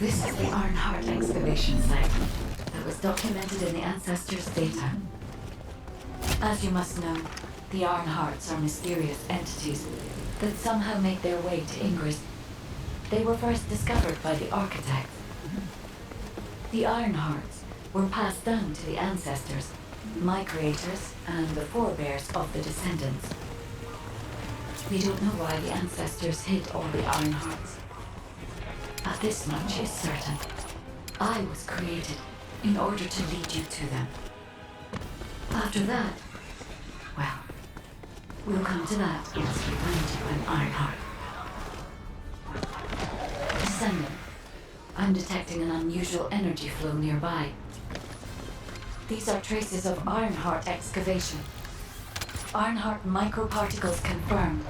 This is the Ironheart excavation site that was documented in the Ancestors' data. As you must know, the Ironhearts are mysterious entities that somehow make their way to Ingress. They were first discovered by the architects. The Ironhearts were passed down to the Ancestors, my creators, and the forebears of the Descendants. We don't know why the Ancestors hid all the Ironhearts. But this much is certain. I was created in order to lead you to them. After that, well, we'll come to that once we find you an Ironheart. Descendant, I'm detecting an unusual energy flow nearby. These are traces of Ironheart excavation. Ironheart microparticles confirmed.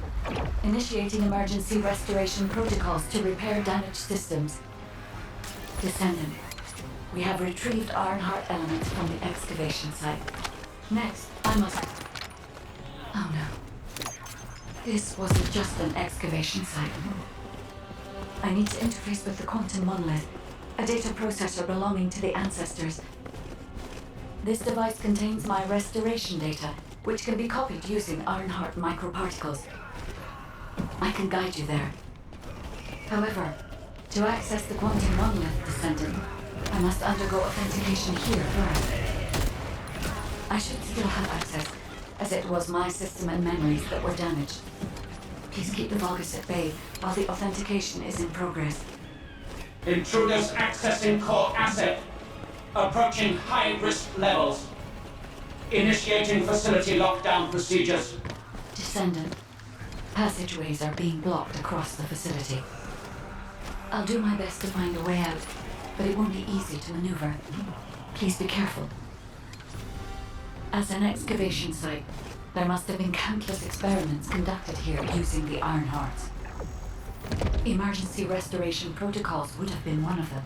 Initiating emergency restoration protocols to repair damaged systems. Descendant, we have retrieved Ironheart elements from the excavation site. Next, I must... Oh no. This wasn't just an excavation site. I need to interface with the quantum monolith, a data processor belonging to the Ancestors. This device contains my restoration data, which can be copied using Ironheart microparticles. I can guide you there. However, to access the quantum monolith, Descendant, I must undergo authentication here first. I should still have access, as it was my system and memories that were damaged. Please keep the Vulgus at bay while the authentication is in progress. Intruders accessing core asset. Approaching high-risk levels. Initiating facility lockdown procedures. Descendant, passageways are being blocked across the facility. I'll do my best to find a way out, but it won't be easy to maneuver. Please be careful. As an excavation site, there must have been countless experiments conducted here using the Ironhearts. Emergency restoration protocols would have been one of them.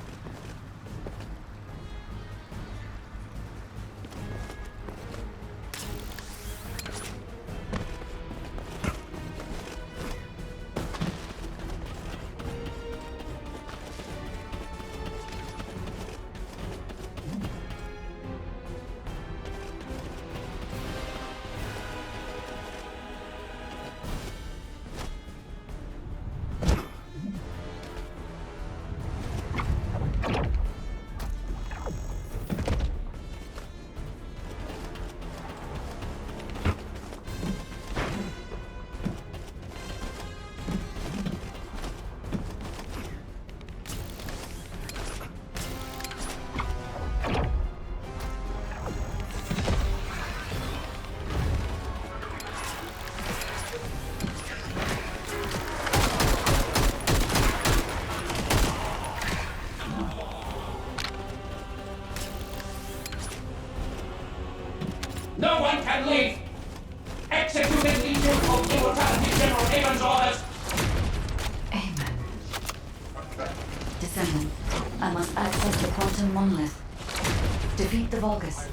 No one can leave! Executed Legion of Immortality General Haven's orders! Amen. Descendant, I must access the quantum monolith. Defeat the Vulgus.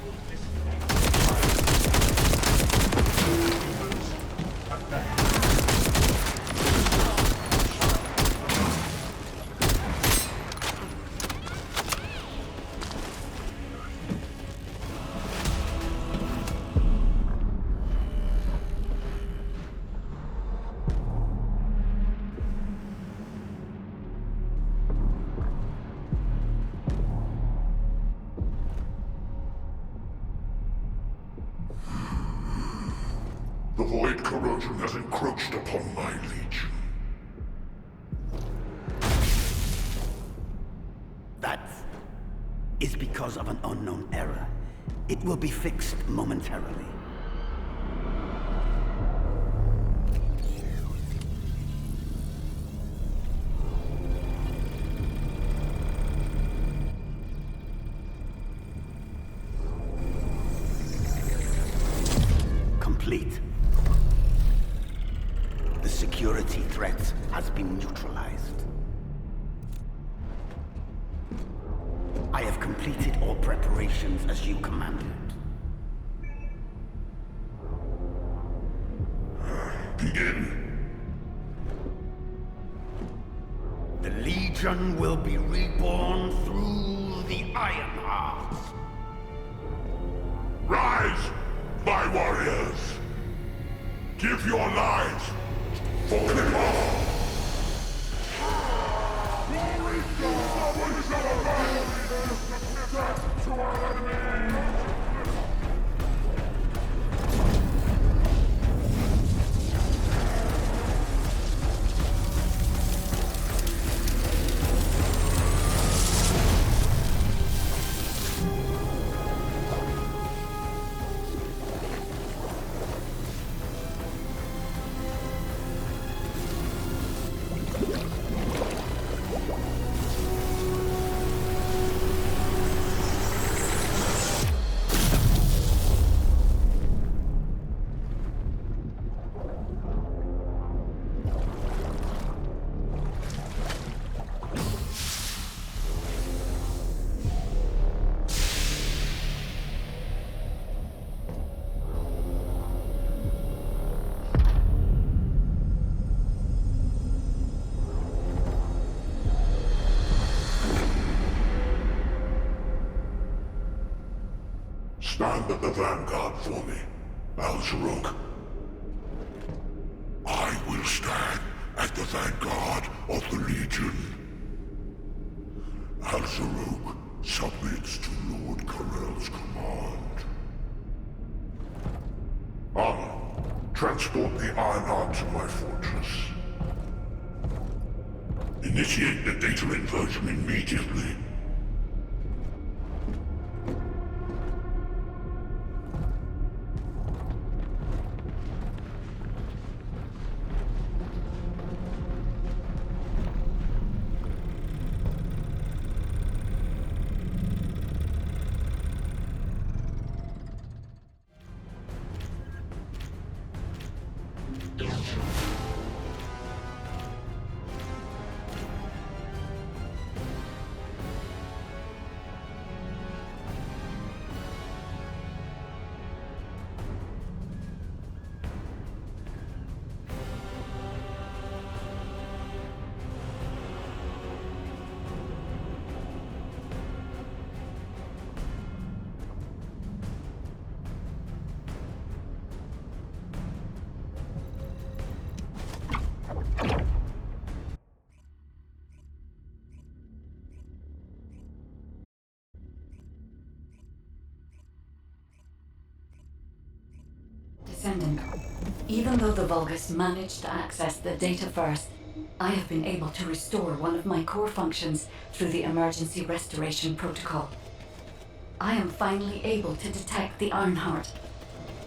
The void corrosion has encroached upon my legion. That is because of an unknown error. It will be fixed momentarily. Complete. The security threat has been neutralized. I have completed all preparations as you commanded. Begin. The Legion Legion will be reborn through the Ironheart. Rise, my warriors! Give your lives for Clipper! Glory shall arise! Death to our enemy! Stand at the vanguard for me, Al-Zaruk. I will stand at the vanguard of the Legion. Al-Zaruk submits to Lord Karel's command. Armor, transport the Ironheart to my fortress. Initiate the data inversion immediately. Descendant, even though the Vulgus managed to access the data first, I have been able to restore one of my core functions through the emergency restoration protocol. I am finally able to detect the Ironheart.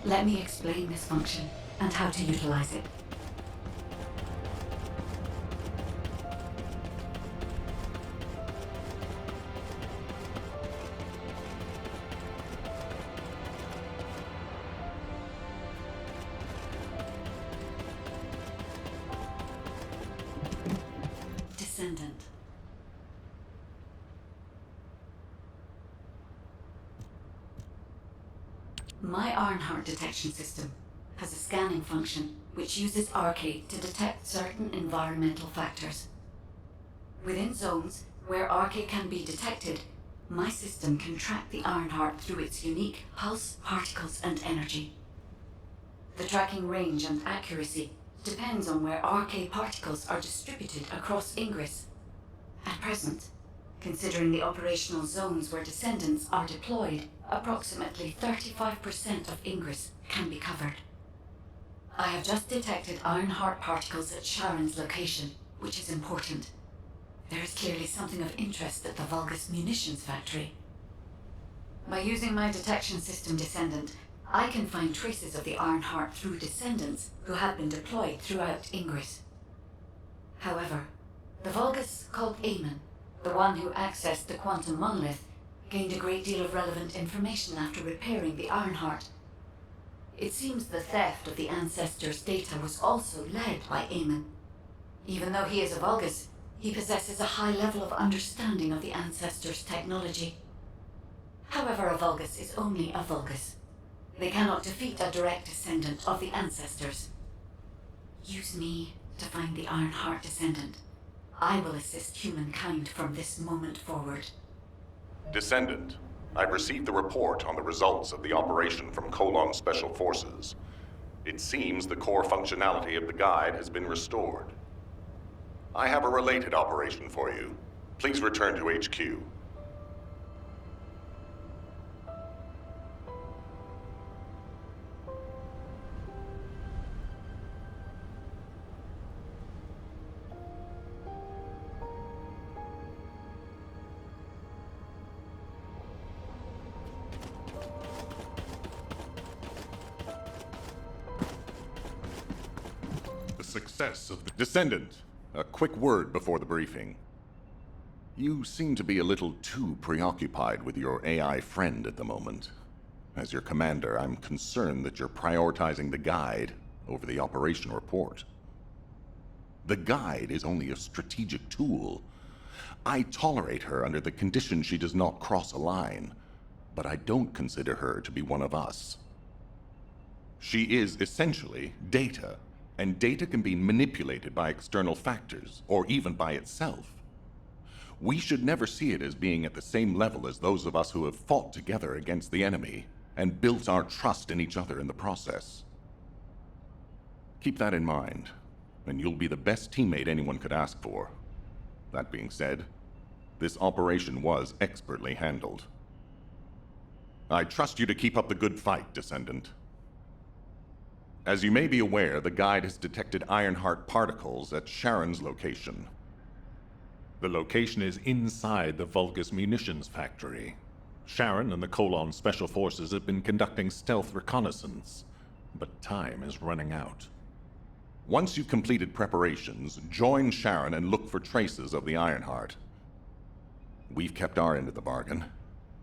Let me explain this function and how to utilize it. Descendant. My Ironheart detection system has a scanning function which uses Arcade to detect certain environmental factors. Within zones where Arcade can be detected, my system can track the Ironheart through its unique pulse, particles, and energy. The tracking range and accuracy depends on where Arcade particles are distributed across Ingress. At present, considering the operational zones where Descendants are deployed, approximately 35% of Ingress can be covered. I have just detected Ironheart particles at Sharon's location, which is important. There is clearly something of interest at the Vulgus munitions factory. By using my detection system Descendant, I can find traces of the Ironheart through Descendants who have been deployed throughout Ingress. However, the Vulgus called Amon, the one who accessed the quantum monolith, gained a great deal of relevant information after repairing the Ironheart. It seems the theft of the Ancestors' data was also led by Amon. Even though he is a Vulgus, he possesses a high level of understanding of the Ancestors' technology. However, a Vulgus is only a Vulgus. They cannot defeat a direct descendant of the Ancestors. Use me to find the Ironheart Descendant. I will assist humankind from this moment forward. Descendant, I've received the report on the results of the operation from Colon Special Forces. It seems the core functionality of the guide has been restored. I have a related operation for you. Please return to HQ. The success of the Descendant, a quick word before the briefing. You seem to be a little too preoccupied with your AI friend at the moment. As your commander, I'm concerned that you're prioritizing the guide over the operation report. The guide is only a strategic tool. I tolerate her under the condition she does not cross a line, but I don't consider her to be one of us. She is essentially data, and data can be manipulated by external factors, or even by itself. We should never see it as being at the same level as those of us who have fought together against the enemy and built our trust in each other in the process. Keep that in mind, and you'll be the best teammate anyone could ask for. That being said, this operation was expertly handled. I trust you to keep up the good fight, Descendant. As you may be aware, the guide has detected Ironheart particles at Sharon's location. The location is inside the Vulgus munitions factory. Sharon and the Colon Special Forces have been conducting stealth reconnaissance, but time is running out. Once you've completed preparations, join Sharon and look for traces of the Ironheart. We've kept our end of the bargain.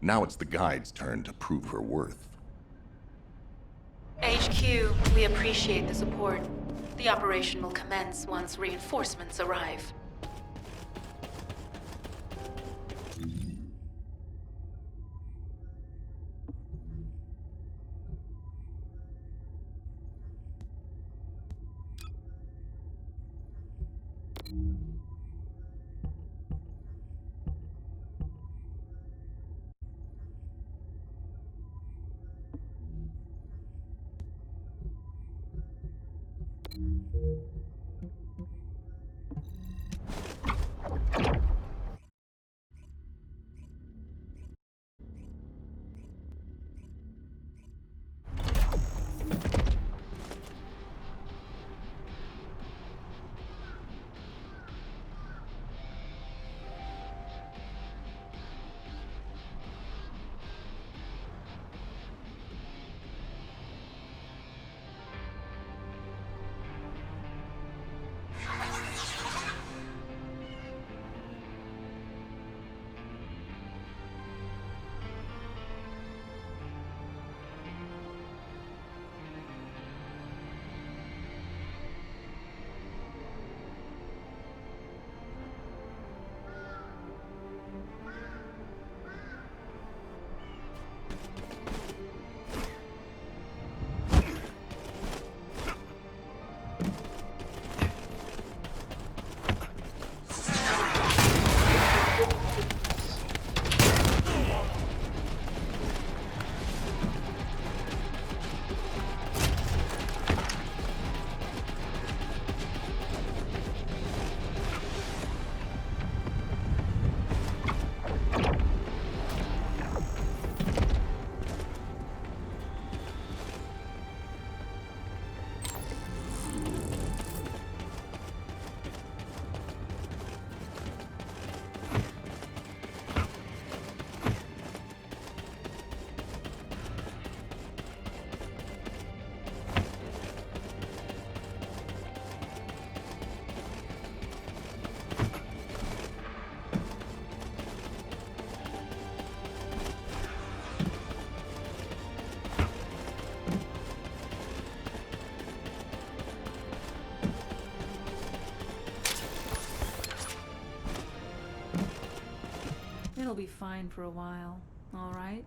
Now it's the guide's turn to prove her worth. HQ, we appreciate the support. The operation will commence once reinforcements arrive. It'll be fine for a while, all right?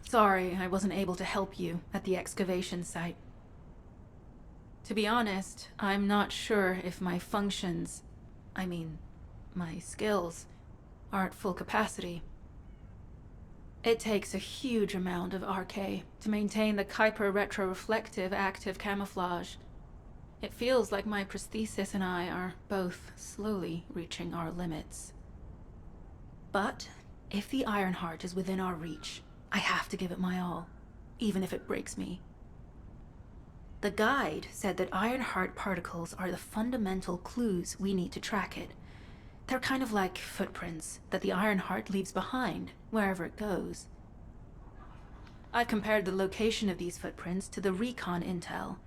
Sorry I wasn't able to help you at the excavation site. To be honest, I'm not sure if my functions, my skills, are at full capacity. It takes a huge amount of RK to maintain the Kuiper retroreflective active camouflage. It feels like my prosthesis and I are both slowly reaching our limits. But if the Ironheart is within our reach, I have to give it my all, even if it breaks me. The guide said that Ironheart particles are the fundamental clues we need to track it. They're kind of like footprints that the Ironheart leaves behind, wherever it goes. I've compared the location of these footprints to the recon intel.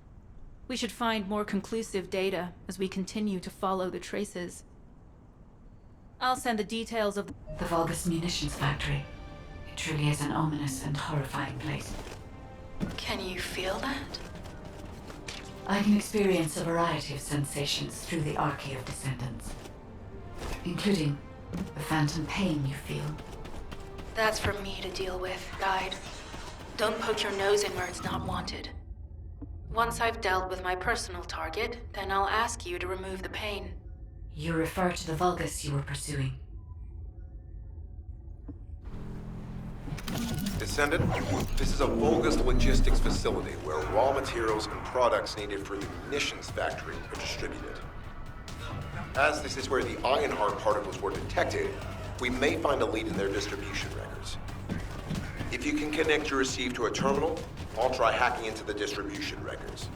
We should find more conclusive data as we continue to follow the traces. I'll send the details of The Vulgus munitions factory. It truly is an ominous and horrifying place. Can you feel that? I can experience a variety of sensations through the Archaea of Descendants, including the phantom pain you feel. That's for me to deal with, Guide. Don't poke your nose in where it's not wanted. Once I've dealt with my personal target, then I'll ask you to remove the pain. You refer to the Vulgus you were pursuing. Descendant, this is a Vulgus logistics facility where raw materials and products needed for the munitions factory are distributed. As this is where the Ironheart particles were detected, we may find a lead in their distribution records. If you can connect your receive to a terminal, I'll try hacking into the distribution records.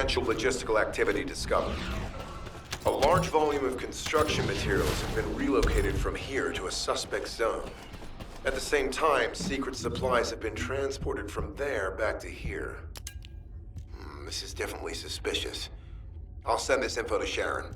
potential logistical activity discovered. A large volume of construction materials have been relocated from here to a suspect zone. At the same time, secret supplies have been transported from there back to here. This is definitely suspicious. I'll send this info to Sharon.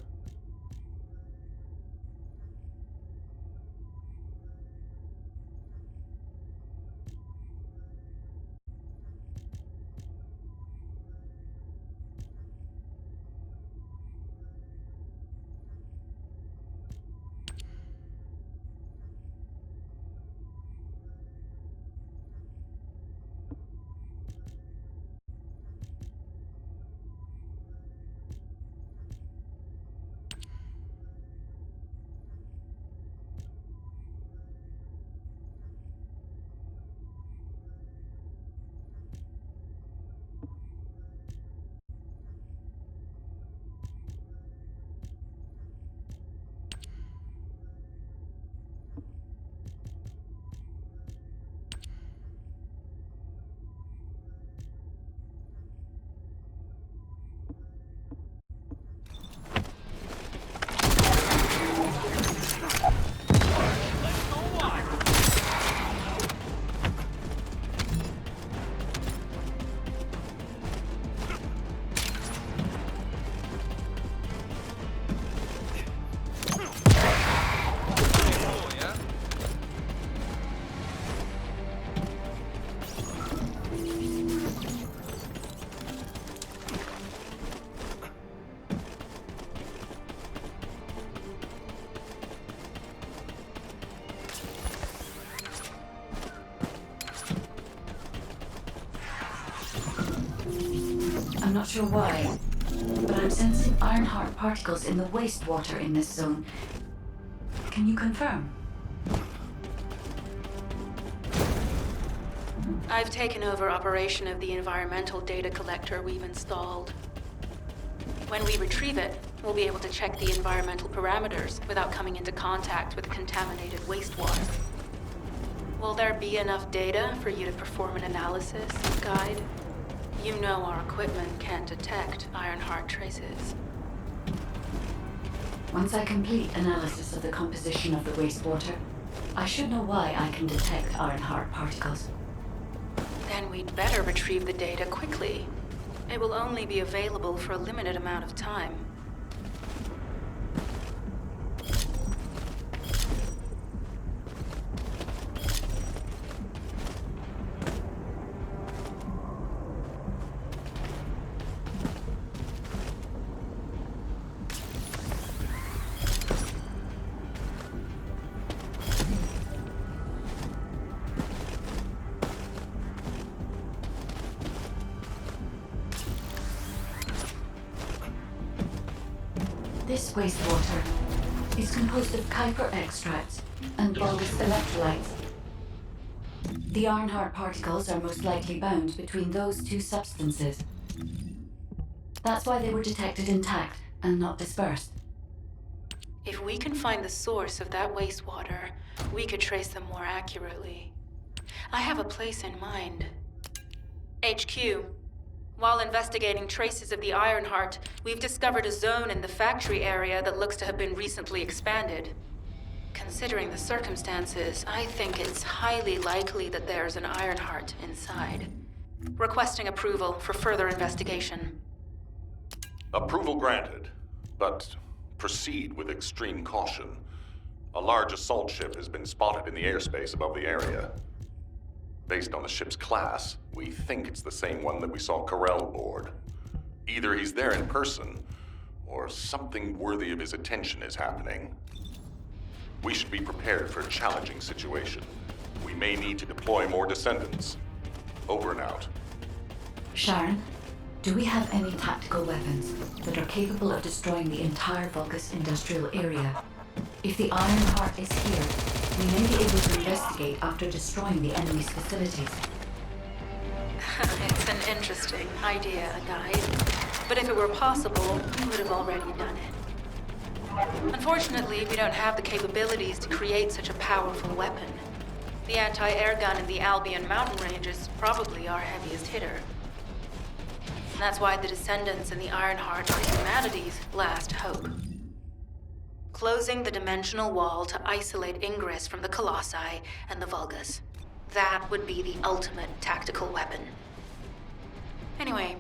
I'm not sure why, but I'm sensing Ironheart particles in the wastewater in this zone. Can you confirm? I've taken over operation of the environmental data collector we've installed. When we retrieve it, we'll be able to check the environmental parameters without coming into contact with contaminated wastewater. Will there be enough data for you to perform an analysis, Guide? You know our equipment can't detect Ironheart traces. Once I complete analysis of the composition of the wastewater, I should know why I can detect Ironheart particles. Then we'd better retrieve the data quickly. It will only be available for a limited amount of time. This wastewater is composed of Kuiper extracts and bulbous electrolytes. The Ironheart particles are most likely bound between those two substances. That's why they were detected intact and not dispersed. If we can find the source of that wastewater, we could trace them more accurately. I have a place in mind. HQ. While investigating traces of the Ironheart, we've discovered a zone in the factory area that looks to have been recently expanded. Considering the circumstances, I think it's highly likely that there's an Ironheart inside. Requesting approval for further investigation. Approval granted, but proceed with extreme caution. A large assault ship has been spotted in the airspace above the area. Based on the ship's class, we think it's the same one that we saw Carell aboard. Either he's there in person, or something worthy of his attention is happening. We should be prepared for a challenging situation. We may need to deploy more Descendants. Over and out. Sharon, do we have any tactical weapons that are capable of destroying the entire Vulgus industrial area? If the Ironheart is here, we may be able to investigate after destroying the enemy's facilities. It's an interesting idea, Guide. But if it were possible, we would have already done it. Unfortunately, we don't have the capabilities to create such a powerful weapon. The anti-air gun in the Albion mountain range is probably our heaviest hitter. That's why the Descendants and the Ironheart are humanity's last hope. Closing the dimensional wall to isolate ingress from the Colossi and the Vulgus. That would be the ultimate tactical weapon. Anyway,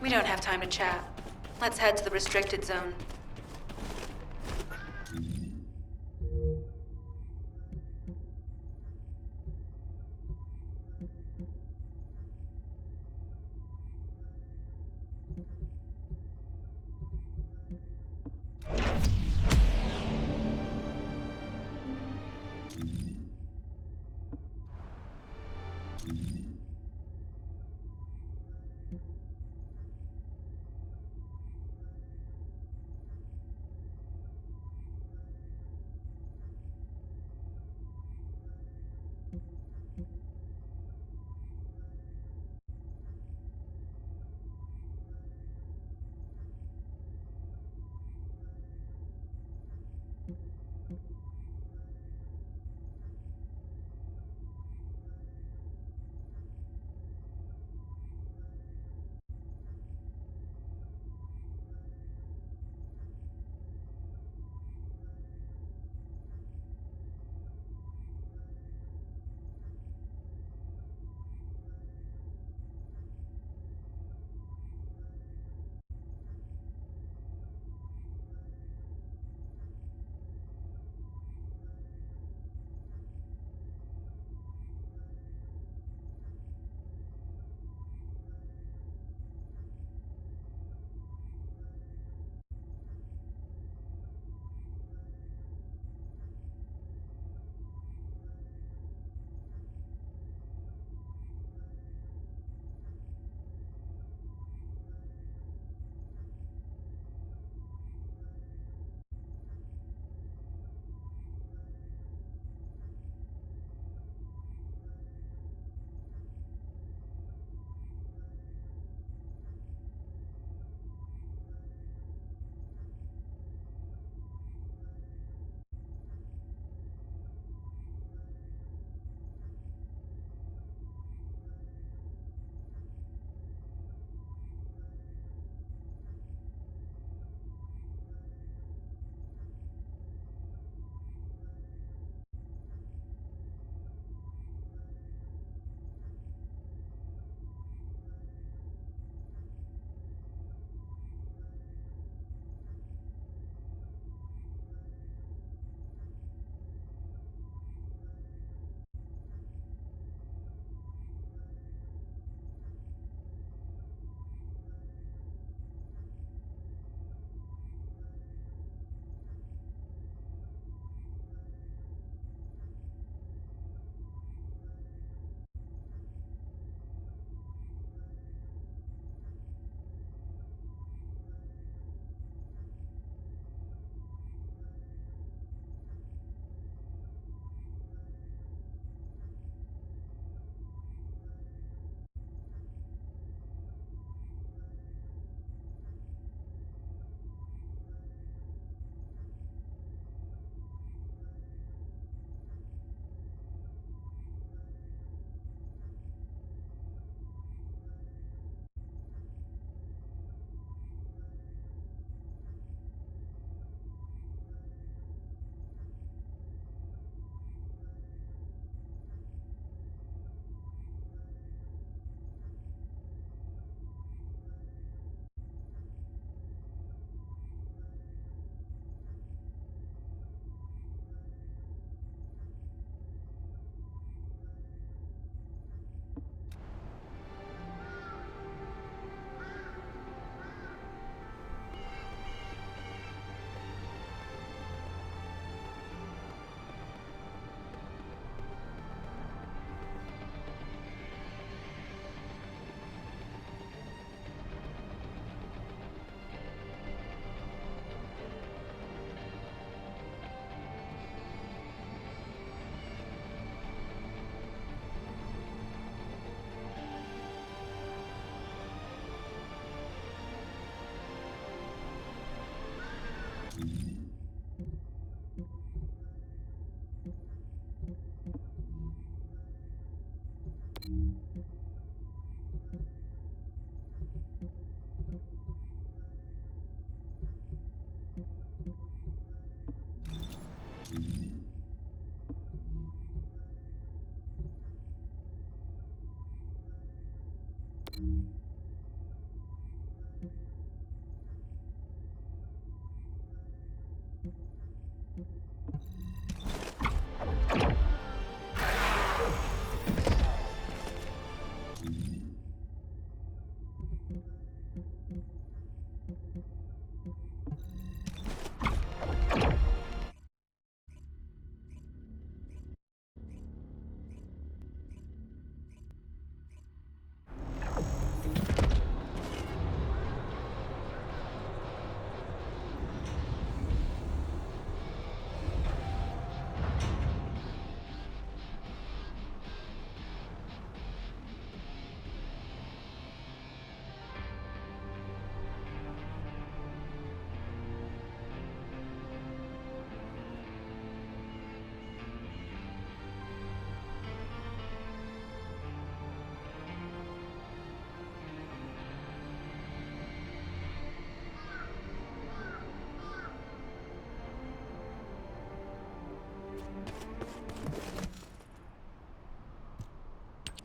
we don't have time to chat. Let's head to the restricted zone.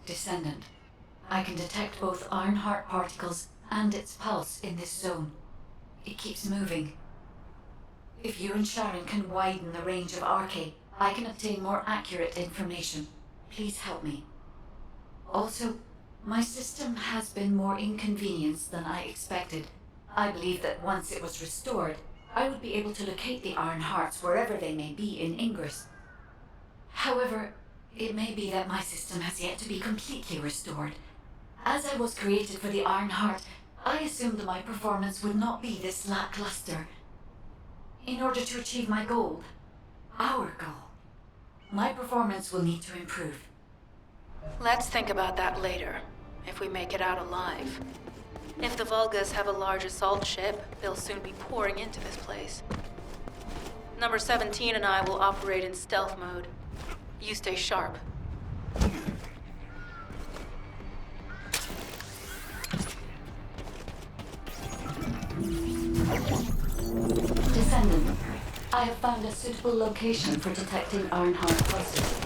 Descendant, I can detect both Ironheart particles and its pulse in this zone. It keeps moving. If you and Sharon can widen the range of Arche, I can obtain more accurate information. Please help me. Also, my system has been more inconvenienced than I expected. I believe that once it was restored, I would be able to locate the Ironhearts wherever they may be in Ingress. However, it may be that my system has yet to be completely restored. As I was created for the Ironheart, I assumed that my performance would not be this lackluster. In order to achieve my goal, our goal, my performance will need to improve. Let's think about that later, if we make it out alive. If the Volgas have a large assault ship, they'll soon be pouring into this place. Number 17 and I will operate in stealth mode. You stay sharp. Descendant, I have found a suitable location for detecting Ironheart pulses.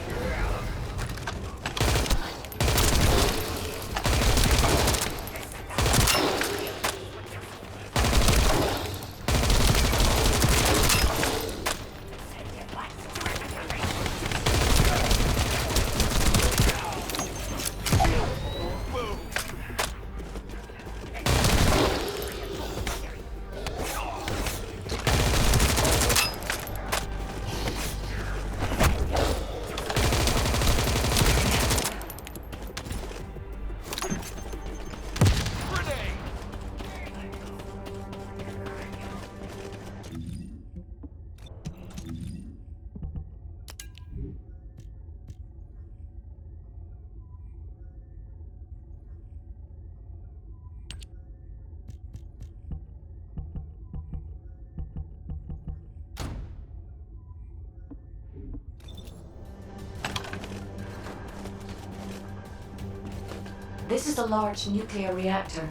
This is a large nuclear reactor,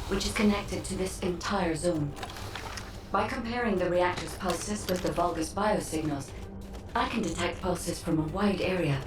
which is connected to this entire zone. By comparing the reactor's pulses with the Volga's biosignals, I can detect pulses from a wide area.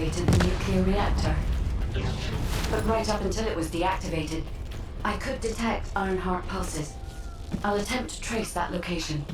deactivated the nuclear reactor. But right up until it was deactivated, I could detect Ironheart pulses. I'll attempt to trace that location.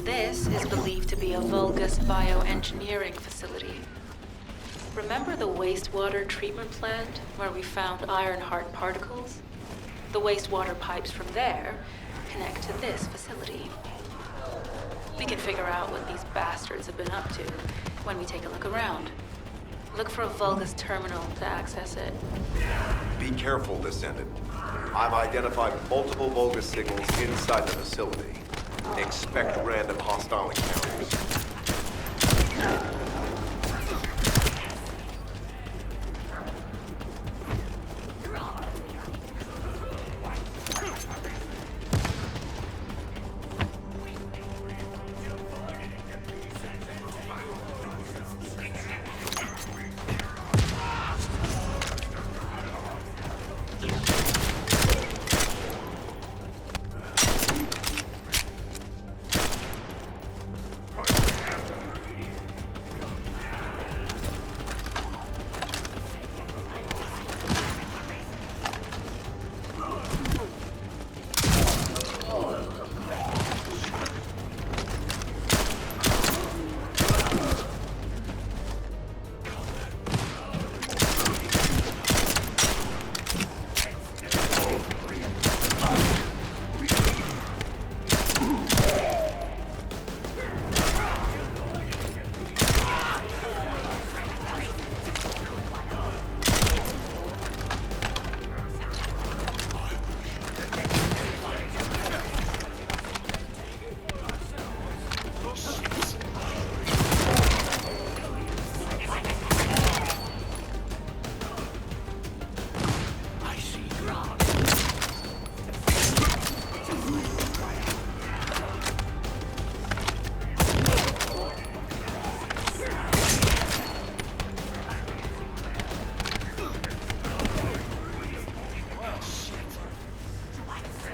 This is believed to be a Vulgus bioengineering facility. Remember the wastewater treatment plant where we found Ironheart particles? The wastewater pipes from there connect to this facility. We can figure out what these bastards have been up to when we take a look around. Look for a Vulgus terminal to access it. Be careful, Descendant. I've identified multiple Vulgus signals inside the facility. Expect random hostile encounters.